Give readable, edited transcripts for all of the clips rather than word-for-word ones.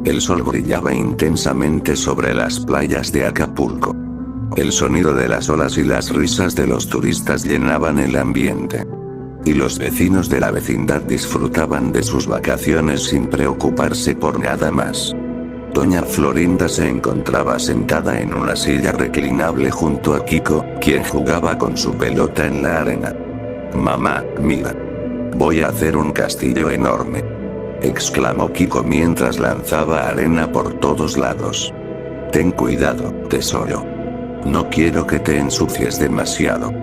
El sol brillaba intensamente sobre las playas de Acapulco. El sonido de las olas y las risas de los turistas llenaban el ambiente. Y los vecinos de la vecindad disfrutaban de sus vacaciones sin preocuparse por nada más. Doña Florinda se encontraba sentada en una silla reclinable junto a Kiko, quien jugaba con su pelota en la arena. «Mamá, mira. Voy a hacer un castillo enorme», exclamó Kiko mientras lanzaba arena por todos lados. «Ten cuidado, tesoro. No quiero que te ensucies demasiado»,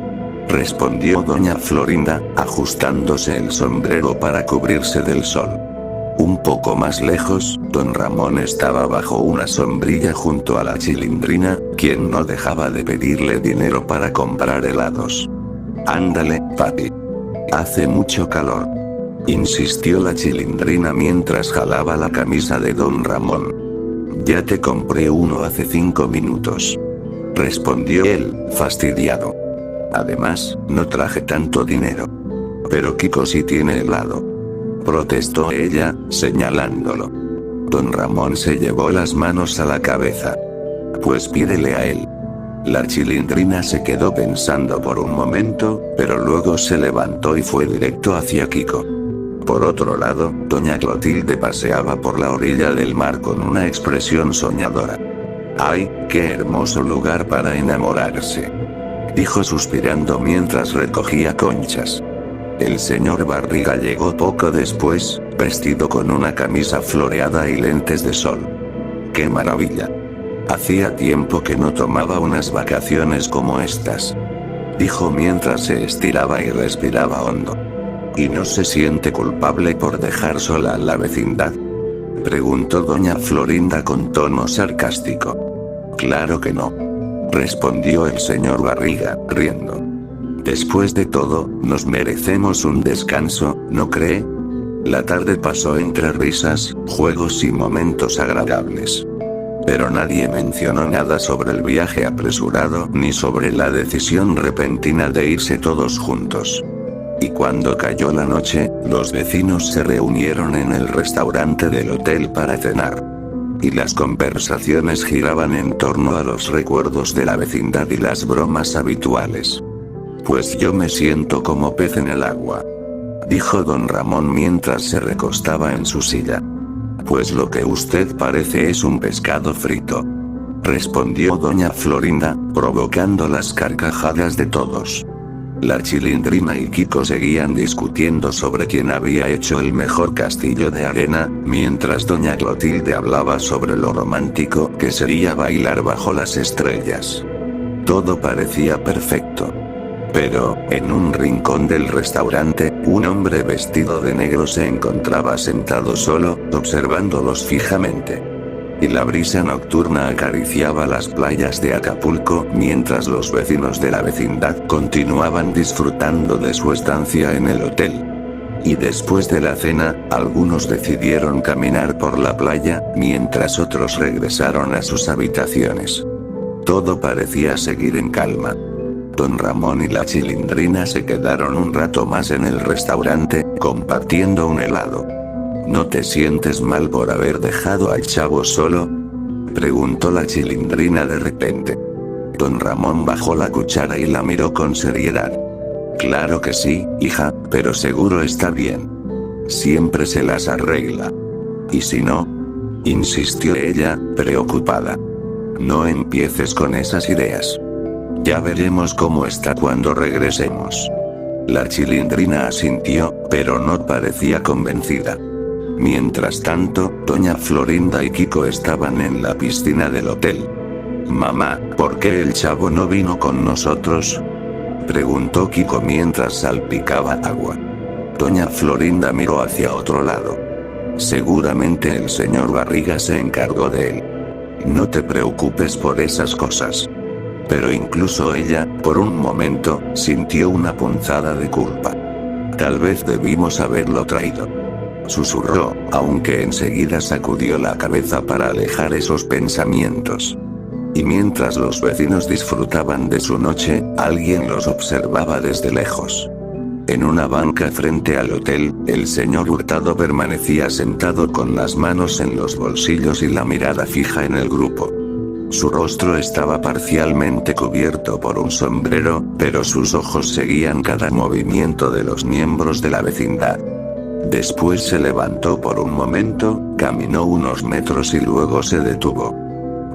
respondió doña Florinda, ajustándose el sombrero para cubrirse del sol. Un poco más lejos, don Ramón estaba bajo una sombrilla junto a la Chilindrina, quien no dejaba de pedirle dinero para comprar helados. «Ándale, papi. Hace mucho calor», insistió la Chilindrina mientras jalaba la camisa de don Ramón. «Ya te compré uno hace 5 minutos», respondió él, fastidiado. «Además, no traje tanto dinero». «Pero Kiko sí tiene helado», protestó ella, señalándolo. Don Ramón se llevó las manos a la cabeza. «Pues pídele a él». La Chilindrina se quedó pensando por un momento, pero luego se levantó y fue directo hacia Kiko. Por otro lado, doña Clotilde paseaba por la orilla del mar con una expresión soñadora. «¡Ay, qué hermoso lugar para enamorarse!», dijo suspirando mientras recogía conchas. El señor Barriga llegó poco después, vestido con una camisa floreada y lentes de sol. «¡Qué maravilla! Hacía tiempo que no tomaba unas vacaciones como estas», dijo mientras se estiraba y respiraba hondo. «¿Y no se siente culpable por dejar sola a la vecindad?», preguntó doña Florinda con tono sarcástico. «Claro que no», respondió el señor Barriga, riendo. «Después de todo, nos merecemos un descanso, ¿no cree?». La tarde pasó entre risas, juegos y momentos agradables. Pero nadie mencionó nada sobre el viaje apresurado ni sobre la decisión repentina de irse todos juntos. Y cuando cayó la noche, los vecinos se reunieron en el restaurante del hotel para cenar. Y las conversaciones giraban en torno a los recuerdos de la vecindad y las bromas habituales. «Pues yo me siento como pez en el agua», dijo don Ramón mientras se recostaba en su silla. «Pues lo que usted parece es un pescado frito», respondió doña Florinda, provocando las carcajadas de todos. La Chilindrina y Kiko seguían discutiendo sobre quién había hecho el mejor castillo de arena, mientras doña Clotilde hablaba sobre lo romántico que sería bailar bajo las estrellas. Todo parecía perfecto. Pero, en un rincón del restaurante, un hombre vestido de negro se encontraba sentado solo, observándolos fijamente. Y la brisa nocturna acariciaba las playas de Acapulco mientras los vecinos de la vecindad continuaban disfrutando de su estancia en el hotel. Y después de la cena, algunos decidieron caminar por la playa, mientras otros regresaron a sus habitaciones. Todo parecía seguir en calma. Don Ramón y la Chilindrina se quedaron un rato más en el restaurante, compartiendo un helado. ¿No te sientes mal por haber dejado al chavo solo?, preguntó la Chilindrina de repente. Don Ramón bajó la cuchara y la miró con seriedad. «Claro que sí, hija, pero seguro está bien. Siempre se las arregla». «¿Y si no?», insistió ella, preocupada. «No empieces con esas ideas. Ya veremos cómo está cuando regresemos». La Chilindrina asintió, pero no parecía convencida. Mientras tanto, doña Florinda y Kiko estaban en la piscina del hotel. «Mamá, ¿por qué el chavo no vino con nosotros?», preguntó Kiko mientras salpicaba agua. Doña Florinda miró hacia otro lado. «Seguramente el señor Barriga se encargó de él. No te preocupes por esas cosas». Pero incluso ella, por un momento, sintió una punzada de culpa. «Tal vez debimos haberlo traído», susurró, aunque enseguida sacudió la cabeza para alejar esos pensamientos. Y mientras los vecinos disfrutaban de su noche, alguien los observaba desde lejos. En una banca frente al hotel, el señor Hurtado permanecía sentado con las manos en los bolsillos y la mirada fija en el grupo. Su rostro estaba parcialmente cubierto por un sombrero, pero sus ojos seguían cada movimiento de los miembros de la vecindad. Después se levantó por un momento, caminó unos metros y luego se detuvo.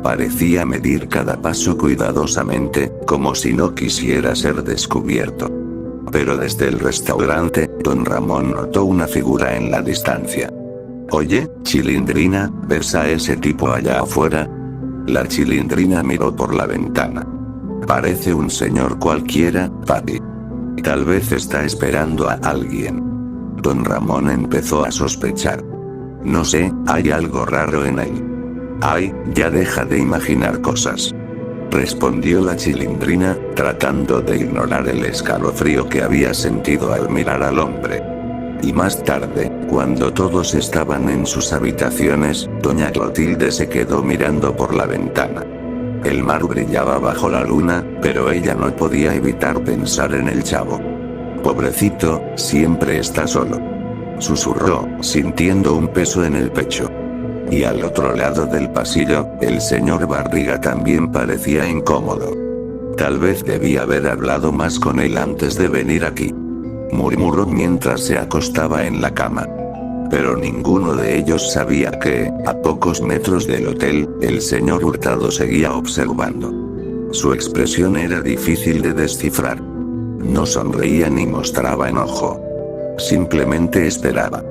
Parecía medir cada paso cuidadosamente, como si no quisiera ser descubierto. Pero desde el restaurante, don Ramón notó una figura en la distancia. «Oye, Chilindrina, ¿ves a ese tipo allá afuera?» La Chilindrina miró por la ventana. «Parece un señor cualquiera, papi. Tal vez está esperando a alguien». Don Ramón empezó a sospechar. «No sé, hay algo raro en él». «Ay, ya deja de imaginar cosas», respondió la Chilindrina, tratando de ignorar el escalofrío que había sentido al mirar al hombre. Y más tarde, cuando todos estaban en sus habitaciones, doña Clotilde se quedó mirando por la ventana. El mar brillaba bajo la luna, pero ella no podía evitar pensar en el chavo. «Pobrecito, siempre está solo», susurró, sintiendo un peso en el pecho. Y al otro lado del pasillo, el señor Barriga también parecía incómodo. «Tal vez debía haber hablado más con él antes de venir aquí», murmuró mientras se acostaba en la cama. Pero ninguno de ellos sabía que, a pocos metros del hotel, el señor Hurtado seguía observando. Su expresión era difícil de descifrar. No sonreía ni mostraba enojo. Simplemente esperaba.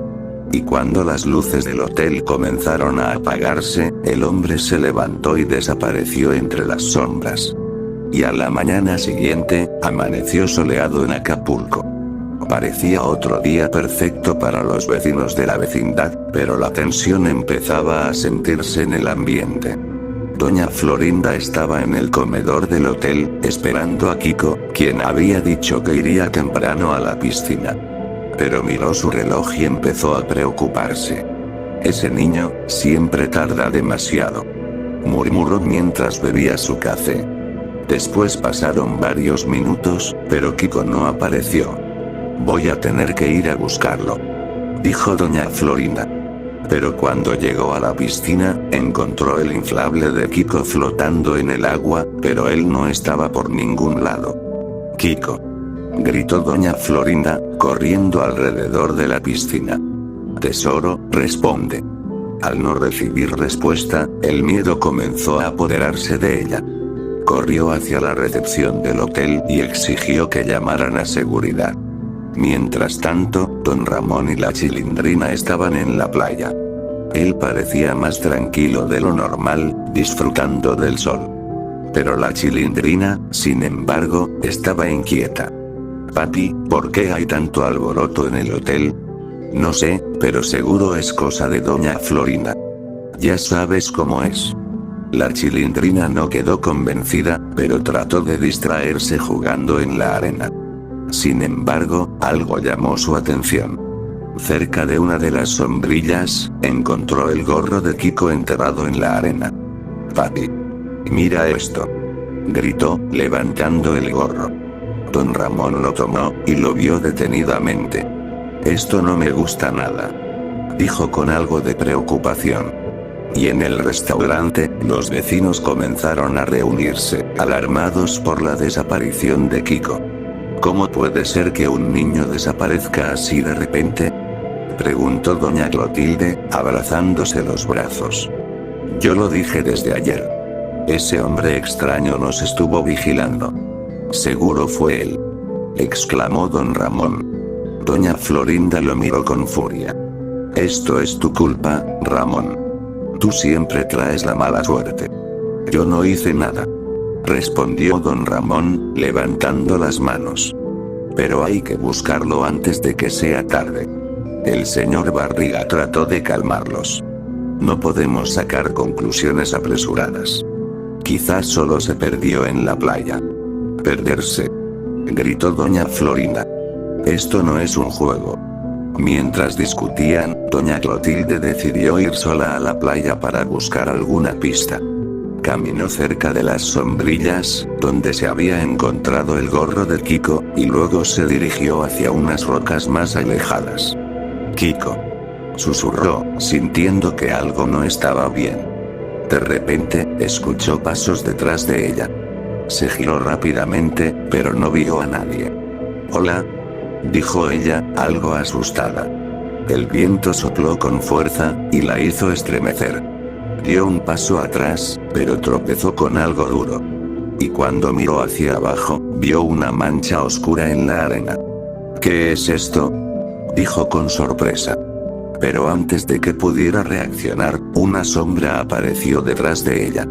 Y cuando las luces del hotel comenzaron a apagarse, el hombre se levantó y desapareció entre las sombras. Y a la mañana siguiente, amaneció soleado en Acapulco. Parecía otro día perfecto para los vecinos de la vecindad, pero la tensión empezaba a sentirse en el ambiente. Doña Florinda estaba en el comedor del hotel, esperando a Kiko, quien había dicho que iría temprano a la piscina. Pero miró su reloj y empezó a preocuparse. «Ese niño, siempre tarda demasiado», murmuró mientras bebía su café. Después pasaron varios minutos, pero Kiko no apareció. «Voy a tener que ir a buscarlo», dijo doña Florinda. Pero cuando llegó a la piscina, encontró el inflable de Kiko flotando en el agua, pero él no estaba por ningún lado. «Kiko», gritó doña Florinda, corriendo alrededor de la piscina. «Tesoro, responde». Al no recibir respuesta, el miedo comenzó a apoderarse de ella. Corrió hacia la recepción del hotel y exigió que llamaran a seguridad. Mientras tanto, don Ramón y la Chilindrina estaban en la playa. Él parecía más tranquilo de lo normal, disfrutando del sol. Pero la Chilindrina, sin embargo, estaba inquieta. «Papi, ¿por qué hay tanto alboroto en el hotel?» «No sé, pero seguro es cosa de doña Florinda. Ya sabes cómo es». La Chilindrina no quedó convencida, pero trató de distraerse jugando en la arena. Sin embargo, algo llamó su atención. Cerca de una de las sombrillas, encontró el gorro de Kiko enterrado en la arena. «Papi, mira esto», gritó, levantando el gorro. Don Ramón lo tomó, y lo vio detenidamente. «Esto no me gusta nada», dijo con algo de preocupación. Y en el restaurante, los vecinos comenzaron a reunirse, alarmados por la desaparición de Kiko. «¿Cómo puede ser que un niño desaparezca así de repente?», preguntó doña Clotilde, abrazándose los brazos. «Yo lo dije desde ayer. Ese hombre extraño nos estuvo vigilando». «Seguro fue él», exclamó don Ramón. Doña Florinda lo miró con furia. «Esto es tu culpa, Ramón. Tú siempre traes la mala suerte». «Yo no hice nada», respondió don Ramón, levantando las manos. «Pero hay que buscarlo antes de que sea tarde». El señor Barriga trató de calmarlos. «No podemos sacar conclusiones apresuradas. Quizás solo se perdió en la playa». «Perderse», gritó doña Florinda. «Esto no es un juego». Mientras discutían, doña Clotilde decidió ir sola a la playa para buscar alguna pista. Caminó cerca de las sombrillas, donde se había encontrado el gorro de Kiko, y luego se dirigió hacia unas rocas más alejadas. Kiko, susurró, sintiendo que algo no estaba bien. De repente, escuchó pasos detrás de ella. Se giró rápidamente, pero no vio a nadie. «Hola», dijo ella, algo asustada. El viento sopló con fuerza, y la hizo estremecer. Dio un paso atrás, pero tropezó con algo duro. Y cuando miró hacia abajo, vio una mancha oscura en la arena. «¿Qué es esto?», dijo con sorpresa. Pero antes de que pudiera reaccionar, una sombra apareció detrás de ella.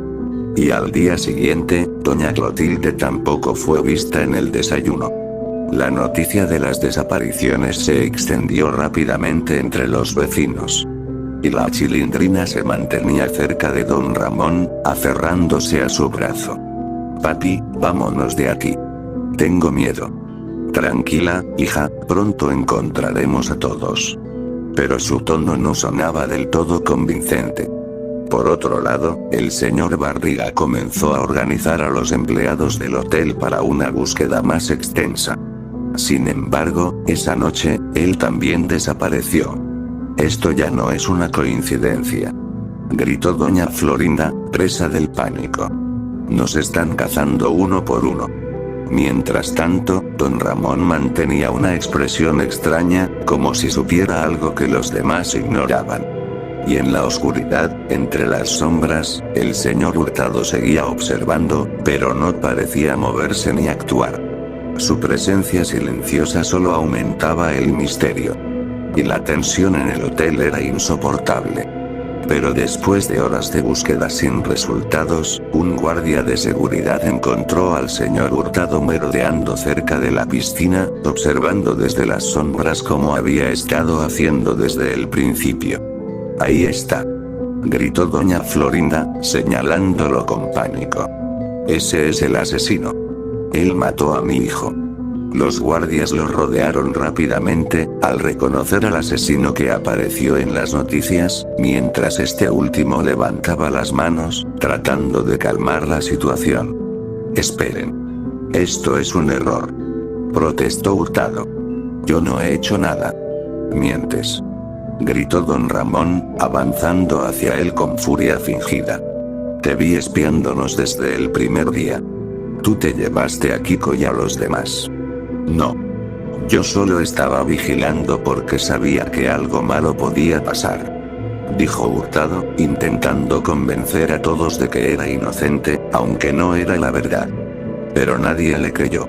Y al día siguiente, doña Clotilde tampoco fue vista en el desayuno. La noticia de las desapariciones se extendió rápidamente entre los vecinos. Y la Chilindrina se mantenía cerca de don Ramón, aferrándose a su brazo. «Papi, vámonos de aquí. Tengo miedo». «Tranquila, hija, pronto encontraremos a todos». Pero su tono no sonaba del todo convincente. Por otro lado, el señor Barriga comenzó a organizar a los empleados del hotel para una búsqueda más extensa. Sin embargo, esa noche, él también desapareció. «Esto ya no es una coincidencia», gritó doña Florinda, presa del pánico. «Nos están cazando uno por uno». Mientras tanto, don Ramón mantenía una expresión extraña, como si supiera algo que los demás ignoraban. Y en la oscuridad, entre las sombras, el señor Hurtado seguía observando, pero no parecía moverse ni actuar. Su presencia silenciosa solo aumentaba el misterio. Y la tensión en el hotel era insoportable. Pero después de horas de búsqueda sin resultados, un guardia de seguridad encontró al señor Hurtado merodeando cerca de la piscina, observando desde las sombras como había estado haciendo desde el principio. «Ahí está», gritó doña Florinda, señalándolo con pánico. «Ese es el asesino. Él mató a mi hijo». Los guardias lo rodearon rápidamente, al reconocer al asesino que apareció en las noticias, mientras este último levantaba las manos, tratando de calmar la situación. «Esperen. Esto es un error», protestó Hurtado. «Yo no he hecho nada». «Mientes», gritó don Ramón, avanzando hacia él con furia fingida. «Te vi espiándonos desde el primer día. Tú te llevaste a Kiko y a los demás». «No. Yo solo estaba vigilando porque sabía que algo malo podía pasar», dijo Hurtado, intentando convencer a todos de que era inocente, aunque no era la verdad. Pero nadie le creyó.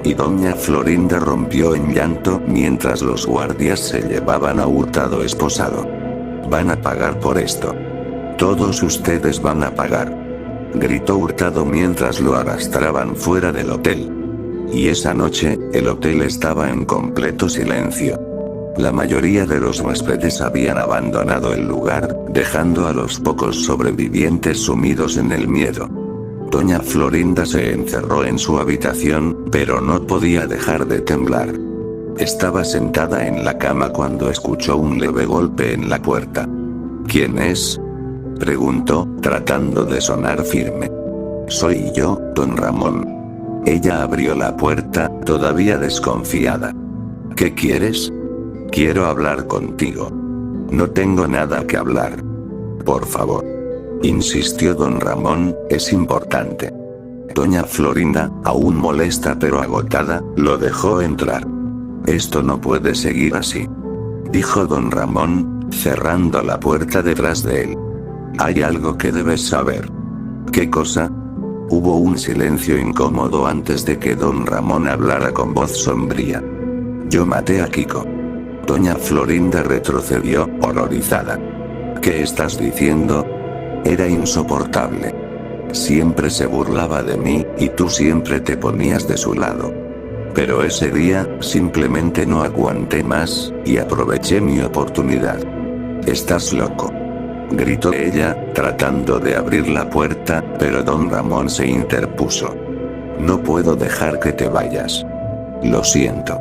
Y doña Florinda rompió en llanto mientras los guardias se llevaban a Hurtado esposado. «Van a pagar por esto. Todos ustedes van a pagar», gritó Hurtado mientras lo arrastraban fuera del hotel. Y esa noche, el hotel estaba en completo silencio. La mayoría de los huéspedes habían abandonado el lugar, dejando a los pocos sobrevivientes sumidos en el miedo. Doña Florinda se encerró en su habitación, pero no podía dejar de temblar. Estaba sentada en la cama cuando escuchó un leve golpe en la puerta. «¿Quién es?», preguntó, tratando de sonar firme. «Soy yo, don Ramón». Ella abrió la puerta, todavía desconfiada. «¿Qué quieres?». «Quiero hablar contigo». «No tengo nada que hablar». «Por favor», insistió don Ramón, «es importante». Doña Florinda, aún molesta pero agotada, lo dejó entrar. «Esto no puede seguir así», dijo don Ramón, cerrando la puerta detrás de él. «Hay algo que debes saber». «¿Qué cosa?». Hubo un silencio incómodo antes de que don Ramón hablara con voz sombría. «Yo maté a Kiko». Doña Florinda retrocedió, horrorizada. «¿Qué estás diciendo?». Era insoportable. Siempre se burlaba de mí, y tú siempre te ponías de su lado. Pero ese día, simplemente no aguanté más, y aproveché mi oportunidad. «Estás loco», gritó ella, tratando de abrir la puerta, pero don Ramón se interpuso. «No puedo dejar que te vayas. Lo siento».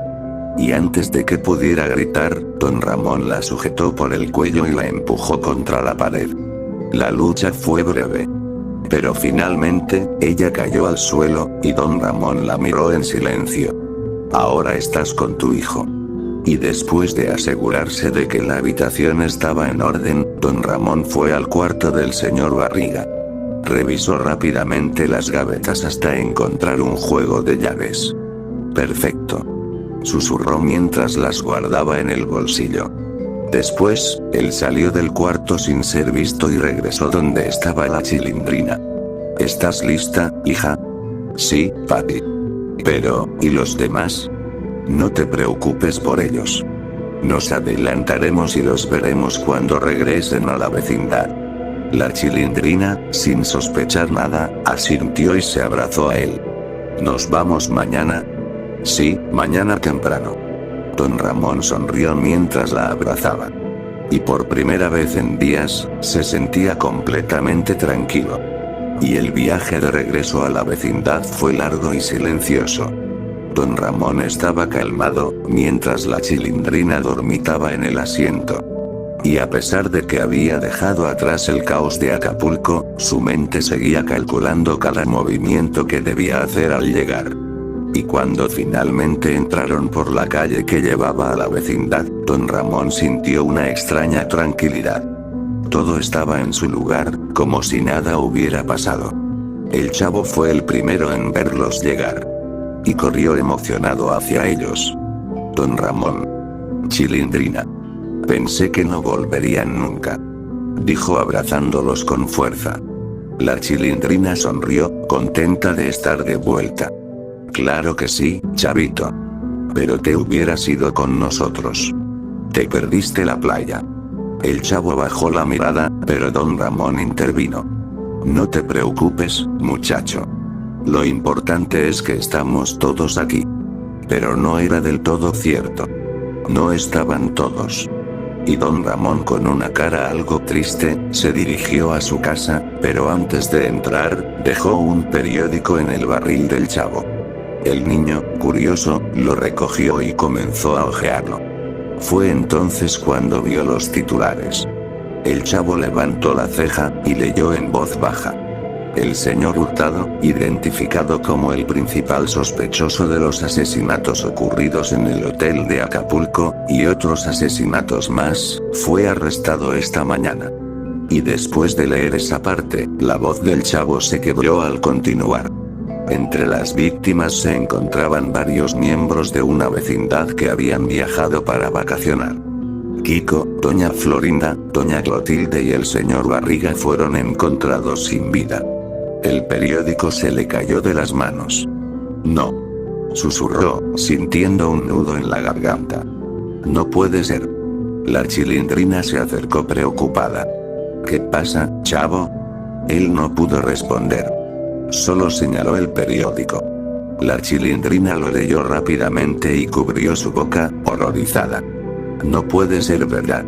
Y antes de que pudiera gritar, don Ramón la sujetó por el cuello y la empujó contra la pared. La lucha fue breve. Pero finalmente, ella cayó al suelo, y don Ramón la miró en silencio. Ahora estás con tu hijo. Y después de asegurarse de que la habitación estaba en orden, don Ramón fue al cuarto del señor Barriga. Revisó rápidamente las gavetas hasta encontrar un juego de llaves. Perfecto. Susurró mientras las guardaba en el bolsillo. Después, él salió del cuarto sin ser visto y regresó donde estaba la Chilindrina. ¿Estás lista, hija? Sí, papi. Pero, ¿y los demás? No te preocupes por ellos. Nos adelantaremos y los veremos cuando regresen a la vecindad. La Chilindrina, sin sospechar nada, asintió y se abrazó a él. ¿Nos vamos mañana? Sí, mañana temprano. Don Ramón sonrió mientras la abrazaba. Y por primera vez en días, se sentía completamente tranquilo. Y el viaje de regreso a la vecindad fue largo y silencioso. Don Ramón estaba calmado, mientras la Chilindrina dormitaba en el asiento. Y a pesar de que había dejado atrás el caos de Acapulco, su mente seguía calculando cada movimiento que debía hacer al llegar. Y cuando finalmente entraron por la calle que llevaba a la vecindad, don Ramón sintió una extraña tranquilidad. Todo estaba en su lugar, como si nada hubiera pasado. El chavo fue el primero en verlos llegar. Y corrió emocionado hacia ellos. Don Ramón. Chilindrina. Pensé que no volverían nunca. Dijo abrazándolos con fuerza. La Chilindrina sonrió, contenta de estar de vuelta. Claro que sí, chavito. Pero te hubieras ido con nosotros. Te perdiste la playa. El chavo bajó la mirada, pero don Ramón intervino. No te preocupes, muchacho. Lo importante es que estamos todos aquí. Pero no era del todo cierto. No estaban todos. Y don Ramón, con una cara algo triste, se dirigió a su casa, pero antes de entrar, dejó un periódico en el barril del chavo. El niño, curioso, lo recogió y comenzó a hojearlo. Fue entonces cuando vio los titulares. El chavo levantó la ceja, y leyó en voz baja. El señor Hurtado, identificado como el principal sospechoso de los asesinatos ocurridos en el hotel de Acapulco, y otros asesinatos más, fue arrestado esta mañana. Y después de leer esa parte, la voz del chavo se quebró al continuar. Entre las víctimas se encontraban varios miembros de una vecindad que habían viajado para vacacionar. Kiko, doña Florinda, doña Clotilde y el señor Barriga fueron encontrados sin vida. El periódico se le cayó de las manos. No. Susurró, sintiendo un nudo en la garganta. No puede ser. La Chilindrina se acercó preocupada. ¿Qué pasa, chavo? Él no pudo responder. Solo señaló el periódico. La Chilindrina lo leyó rápidamente y cubrió su boca, horrorizada. No puede ser verdad.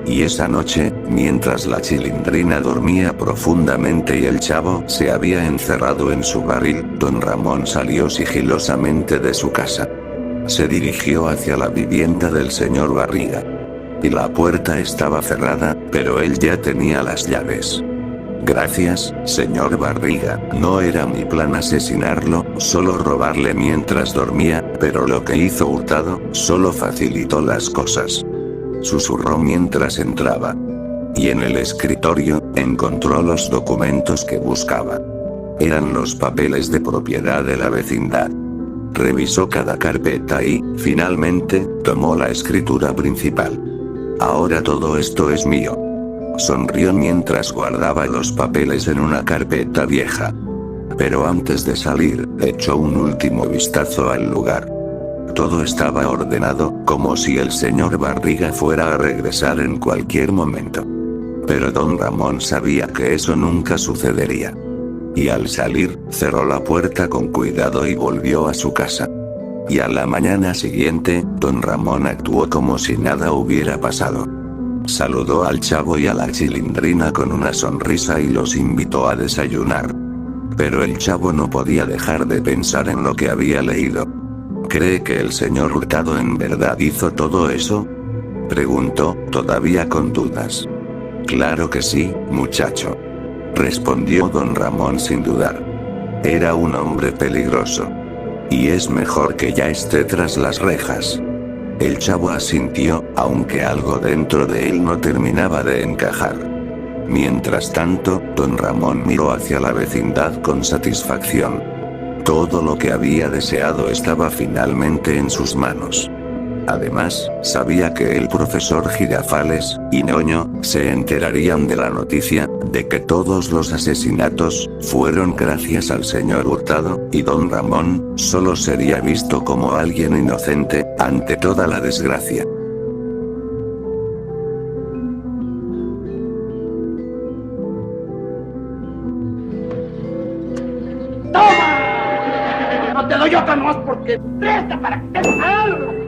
Y esa noche, mientras la Chilindrina dormía profundamente y el chavo se había encerrado en su barril, don Ramón salió sigilosamente de su casa. Se dirigió hacia la vivienda del señor Barriga. Y la puerta estaba cerrada, pero él ya tenía las llaves. Gracias, señor Barriga, no era mi plan asesinarlo, solo robarle mientras dormía, pero lo que hizo Hurtado, solo facilitó las cosas. Susurró mientras entraba. Y en el escritorio, encontró los documentos que buscaba. Eran los papeles de propiedad de la vecindad. Revisó cada carpeta y, finalmente, tomó la escritura principal. Ahora todo esto es mío. Sonrió mientras guardaba los papeles en una carpeta vieja. Pero antes de salir, echó un último vistazo al lugar. Todo estaba ordenado, como si el señor Barriga fuera a regresar en cualquier momento. Pero don Ramón sabía que eso nunca sucedería. Y al salir, cerró la puerta con cuidado y volvió a su casa. Y a la mañana siguiente, don Ramón actuó como si nada hubiera pasado. Saludó al chavo y a la Chilindrina con una sonrisa y los invitó a desayunar. Pero el chavo no podía dejar de pensar en lo que había leído. ¿Cree que el señor Hurtado en verdad hizo todo eso? Preguntó, todavía con dudas. Claro que sí, muchacho. respondió don Ramón sin dudar. Era un hombre peligroso. Y es mejor que ya esté tras las rejas. El chavo asintió, aunque algo dentro de él no terminaba de encajar. Mientras tanto, don Ramón miró hacia la vecindad con satisfacción. Todo lo que había deseado estaba finalmente en sus manos. Además, sabía que el profesor Girafales y Ñoño se enterarían de la noticia de que todos los asesinatos fueron gracias al señor Hurtado, y don Ramón solo sería visto como alguien inocente ante toda la desgracia. ¡Toma! No te doy otra nomás porque presta para que te algo.